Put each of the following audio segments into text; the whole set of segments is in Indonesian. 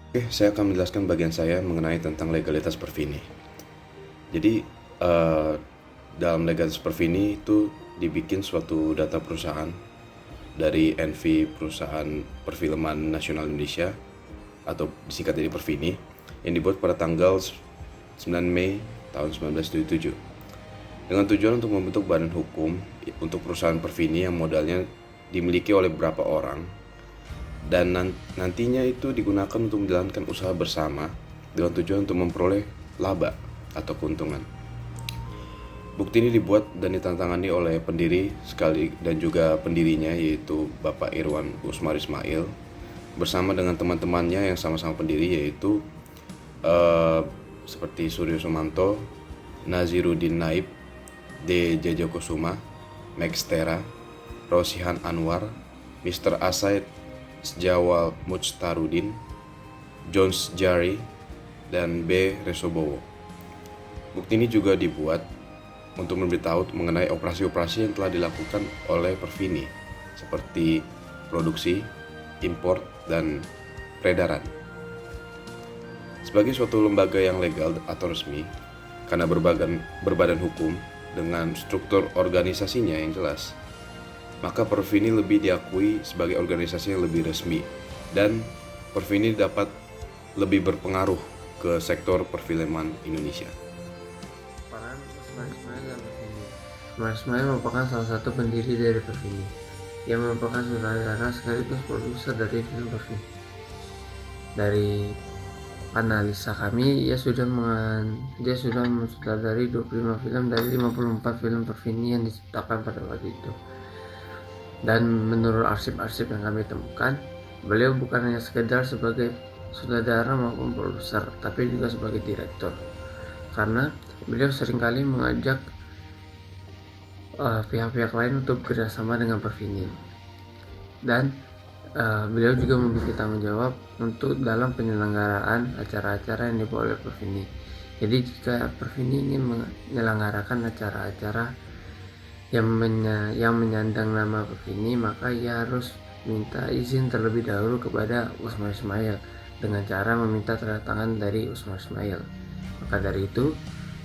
Oke, saya akan menjelaskan bagian saya mengenai tentang legalitas Perfini. Jadi, eh, dalam legalitas Perfini itu dibikin suatu data perusahaan dari NV Perusahaan Perfilman Nasional Indonesia atau disingkat jadi Perfini yang dibuat pada tanggal 9 Mei tahun 1977 dengan tujuan untuk membentuk badan hukum untuk perusahaan Perfini yang modalnya dimiliki oleh beberapa orang dan nantinya itu digunakan untuk menjalankan usaha bersama dengan tujuan untuk memperoleh laba atau keuntungan. Bukti ini dibuat dan ditandatangani oleh pendiri sekali dan juga pendirinya yaitu Bapak Irwan Usmar Ismail bersama dengan teman-temannya yang sama-sama pendiri yaitu seperti Suryo Sumanto, Naziruddin Naib, D. Jajakusuma, Max Tera, Rosihan Anwar, Mr. Asaid Sjawal Mujtarudin, Jones Jari, dan B. Resobowo. Bukti ini juga dibuat untuk memberitahu mengenai operasi-operasi yang telah dilakukan oleh Perfini seperti produksi, impor, dan peredaran. Sebagai suatu lembaga yang legal atau resmi, karena berbadan hukum dengan struktur organisasinya yang jelas, maka Perfini lebih diakui sebagai organisasi yang lebih resmi dan Perfini dapat lebih berpengaruh ke sektor perfilman Indonesia. Peran Usman Ismail dan Perfini. Usman Ismail merupakan salah satu pendiri dari Perfini. Ia merupakan sutradara sekaligus produser dari film Perfini. Dari analisa kami, dia sudah mensutradari 25 film dari 54 film Perfini yang diciptakan pada waktu itu. Dan menurut arsip-arsip yang kami temukan, beliau bukan hanya sekedar sebagai sutradara maupun produser, tapi juga sebagai direktur. Karena beliau seringkali mengajak pihak-pihak lain untuk bekerjasama dengan Perfini. Dan beliau juga memiliki tanggung jawab untuk dalam penyelenggaraan acara-acara yang dibawa oleh Perfini. Jadi jika Perfini ingin menyelenggarakan acara-acara yang menyandang nama Perfini, maka ia harus minta izin terlebih dahulu kepada Usman Ismail dengan cara meminta tanda tangan dari Usman Ismail. Maka dari itu,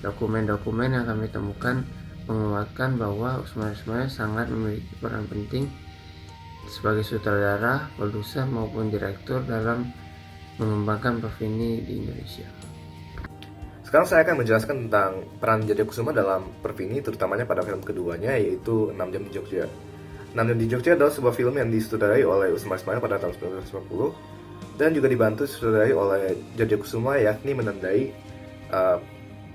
dokumen-dokumen yang kami temukan menguatkan bahwa Usman Ismail sangat memiliki peran penting sebagai sutradara, produser maupun direktur dalam mengembangkan Perfini di Indonesia. Sekarang saya akan menjelaskan tentang peran Jajakusuma dalam Perfini, terutamanya pada film keduanya, yaitu 6 Jam di Jogja. 6 Jam di Jogja adalah sebuah film yang disutradarai oleh Usman Ismail pada tahun 1950 dan juga dibantu sutradarai oleh Jajakusuma, yakni menandai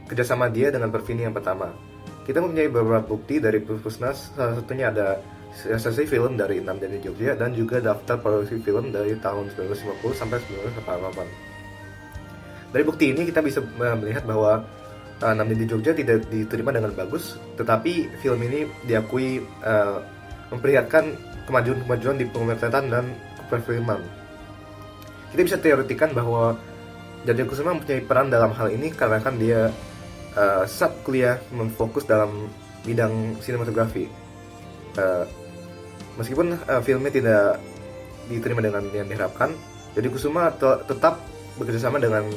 kerjasama dia dengan Perfini yang pertama. Kita mempunyai beberapa bukti dari Pusnas, salah satunya ada resensi film dari 6 Jam di Jogja dan juga daftar produksi film dari tahun 1950 sampai 1988. Dari bukti ini kita bisa melihat bahwa 6 Jam di Jogja tidak diterima dengan bagus, tetapi film ini diakui memperlihatkan kemajuan-kemajuan di pemotretan dan perfilman. Kita bisa teoretikan bahwa Jajakusuma mempunyai peran dalam hal ini karena kan dia saat kuliah memfokus dalam bidang sinematografi. Meskipun filmnya tidak diterima dengan yang diharapkan, Jajakusuma tetap bekerjasama dengan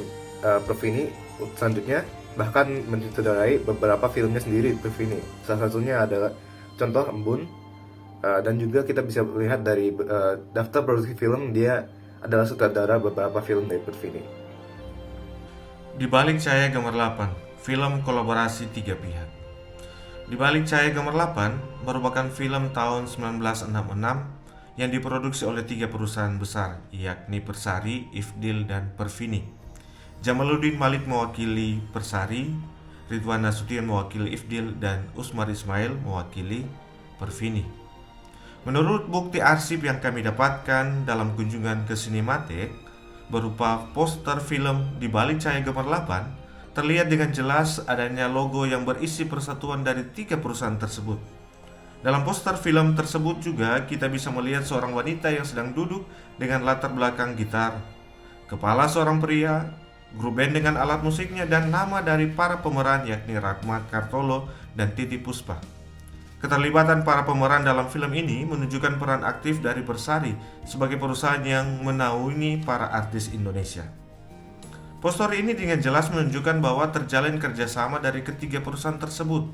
Perfini selanjutnya, bahkan mensutradarai beberapa filmnya sendiri Perfini. Salah satunya adalah contoh Embun, dan juga kita bisa lihat dari daftar produksi film, dia adalah sutradara beberapa film dari Perfini. Di Balik Cahaya Gemerlapan, film kolaborasi tiga pihak. Di Balik Cahaya Gemerlapan merupakan film tahun 1966 yang diproduksi oleh tiga perusahaan besar, yakni Persari, Ifdil, dan Perfini. Jamaluddin Malik mewakili Persari, Ridwan Nasution mewakili Ifdil, dan Usmar Ismail mewakili Perfini. Menurut bukti arsip yang kami dapatkan dalam kunjungan ke Sinematek, berupa poster film Di Balik Cahaya Gemerlapan, terlihat dengan jelas adanya logo yang berisi persatuan dari tiga perusahaan tersebut. Dalam poster film tersebut juga kita bisa melihat seorang wanita yang sedang duduk dengan latar belakang gitar, kepala seorang pria, grup band dengan alat musiknya, dan nama dari para pemeran yakni Rahmat Kartolo dan Titi Puspa. Keterlibatan para pemeran dalam film ini menunjukkan peran aktif dari Persari sebagai perusahaan yang menaungi para artis Indonesia. Poster ini dengan jelas menunjukkan bahwa terjalin kerjasama dari ketiga perusahaan tersebut.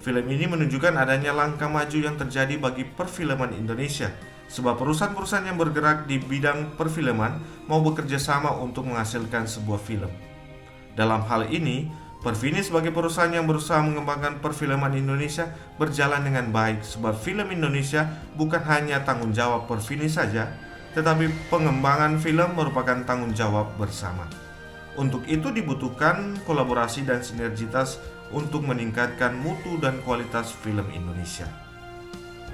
Film ini menunjukkan adanya langkah maju yang terjadi bagi perfilman Indonesia, sebab perusahaan-perusahaan yang bergerak di bidang perfilman mau bekerja sama untuk menghasilkan sebuah film. Dalam hal ini, Perfini sebagai perusahaan yang berusaha mengembangkan perfilman Indonesia berjalan dengan baik, sebab film Indonesia bukan hanya tanggung jawab Perfini saja, tetapi pengembangan film merupakan tanggung jawab bersama. Untuk itu dibutuhkan kolaborasi dan sinergitas untuk meningkatkan mutu dan kualitas film Indonesia.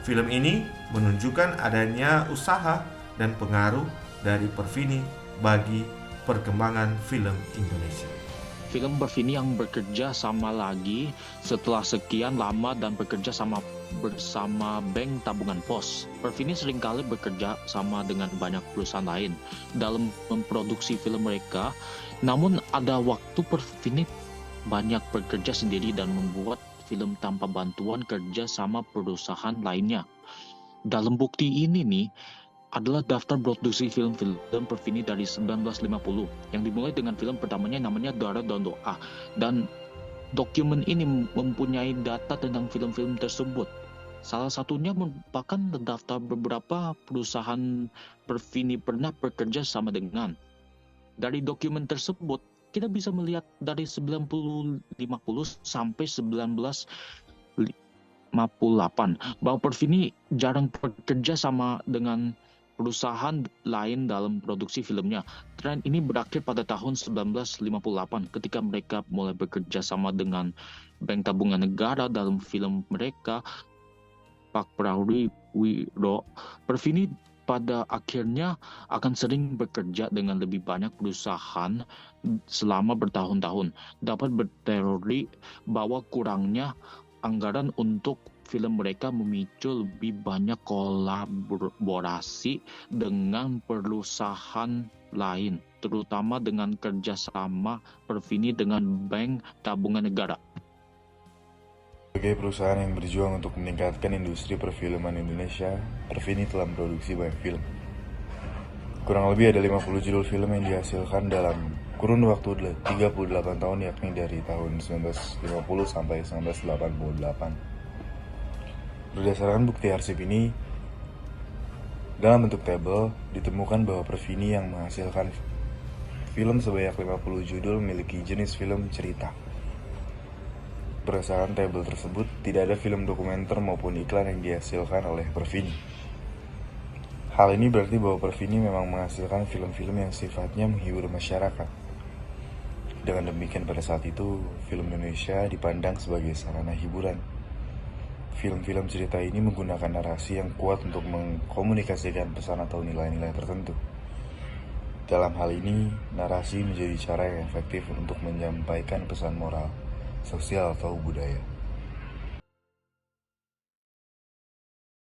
Film ini menunjukkan adanya usaha dan pengaruh dari Perfini bagi perkembangan film Indonesia. Film Perfini yang bekerja sama lagi setelah sekian lama dan bekerja sama bersama Bank Tabungan Pos. Perfini seringkali bekerja sama dengan banyak perusahaan lain dalam memproduksi film mereka. Namun ada waktu Perfini banyak bekerja sendiri dan membuat film tanpa bantuan kerja sama perusahaan lainnya. Dalam bukti ini nih adalah daftar produksi film-film Perfini dari 1950 yang dimulai dengan film pertamanya namanya Darah dan Doa, dan dokumen ini mempunyai data tentang film-film tersebut. Salah satunya merupakan daftar beberapa perusahaan Perfini pernah bekerja sama dengan. Dari dokumen tersebut kita bisa melihat dari 1950 sampai 1958 bahwa Perfini jarang bekerja sama dengan perusahaan lain dalam produksi filmnya. Tren ini berakhir pada tahun 1958 ketika mereka mulai bekerja sama dengan Bank Tabungan Negara dalam film mereka Pak Prawri Wiro. Perfini pada akhirnya akan sering bekerja dengan lebih banyak perusahaan selama bertahun-tahun. Dapat berteori bahwa kurangnya anggaran untuk film mereka memicu lebih banyak kolaborasi dengan perusahaan lain, terutama dengan kerjasama Perfini dengan Bank Tabungan Negara. Sebagai perusahaan yang berjuang untuk meningkatkan industri perfilman Indonesia, Perfini telah memproduksi banyak film. Kurang lebih ada 50 judul film yang dihasilkan dalam kurun waktu 38 tahun, yakni dari tahun 1950 sampai 1988. Berdasarkan bukti arsip ini, dalam bentuk tabel, ditemukan bahwa Perfini yang menghasilkan film sebanyak 50 judul memiliki jenis film cerita. Berdasarkan tabel tersebut, tidak ada film dokumenter maupun iklan yang dihasilkan oleh Perfini. Hal ini berarti bahwa Perfini memang menghasilkan film-film yang sifatnya menghibur masyarakat. Dengan demikian pada saat itu, film Indonesia dipandang sebagai sarana hiburan. Film-film cerita ini menggunakan narasi yang kuat untuk mengkomunikasikan pesan atau nilai-nilai tertentu. Dalam hal ini, narasi menjadi cara yang efektif untuk menyampaikan pesan moral, sosial, atau budaya.